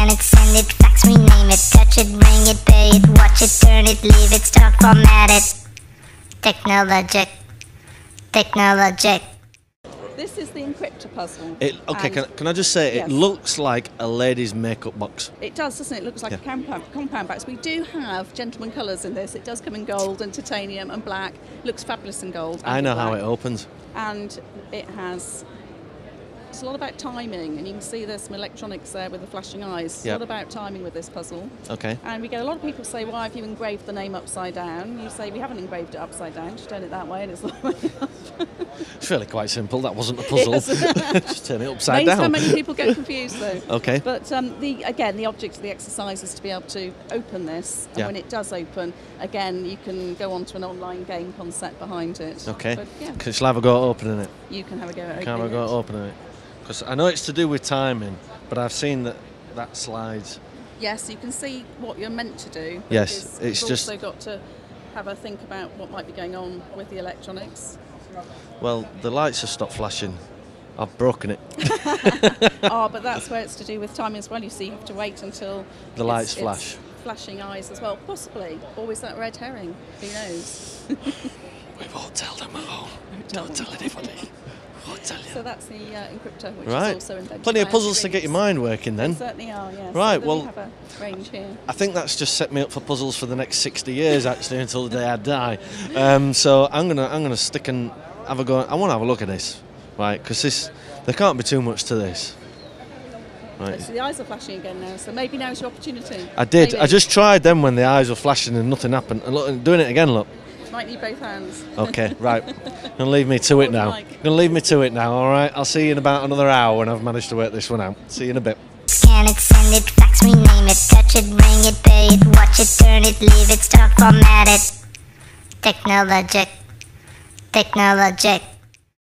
Scan it, send it, fax, rename it, touch it, ring it, pay it, watch it, turn it, leave it, start, format it. Technologic. Technologic. This is the Encryptor puzzle. Okay, can I just say, yes. It looks like a lady's makeup box. It does, doesn't it? It looks like a compound box. We do have gentleman colours in this. It does come in gold and titanium and black. Looks fabulous in gold. I know how it opens. And it has... It's a lot about timing, and you can see there's some electronics there with the flashing eyes. It's a lot about timing with this puzzle. Okay. And we get a lot of people say, why have you engraved the name upside down? You say, we haven't engraved it upside down, just turn it that way and it's the way up. It's really quite simple, that wasn't a puzzle. Just turn it upside That's down. how many people get confused though. Okay. But the object of the exercise is to be able to open this, and when it does open, again, you can go on to an online game concept behind it. Okay. But, yeah. Shall I have a go at opening it? You can have a go at opening it. Can I have a go at opening it? Because I know it's to do with timing, but I've seen that slides. Yes, you can see what you're meant to do. Yes, it's you've just... also got to have a think about what might be going on with the electronics. Well, the lights have stopped flashing. I've broken it. But that's where it's to do with timing as well. You see, you have to wait until... The lights flash. It's flashing eyes as well, possibly. Or is that red herring? Who knows? We won't tell them at home. Don't tell anybody. So that's the Encryptor, which right. is also invented. Plenty of puzzles to get your mind working then. They certainly are, yes. Right, so well, we have a range here. I think that's just set me up for puzzles for the next 60 years actually, until the day I die. So I'm gonna stick and have a go. I want to have a look at this, right? Because there can't be too much to this. Right. So the eyes are flashing again now, so maybe now's your opportunity. I did. Maybe. I just tried them when the eyes were flashing and nothing happened. And look, doing it again, look. Might need both hands. Okay, right. Gonna leave me to it now. Gonna leave me to it now, alright? I'll see you in about another hour when I've managed to work this one out. See you in a bit. Scan it, send it, fax, rename it, touch it, ring it, pay it, watch it, turn it, leave it, start, format it. Technologic. Technologic.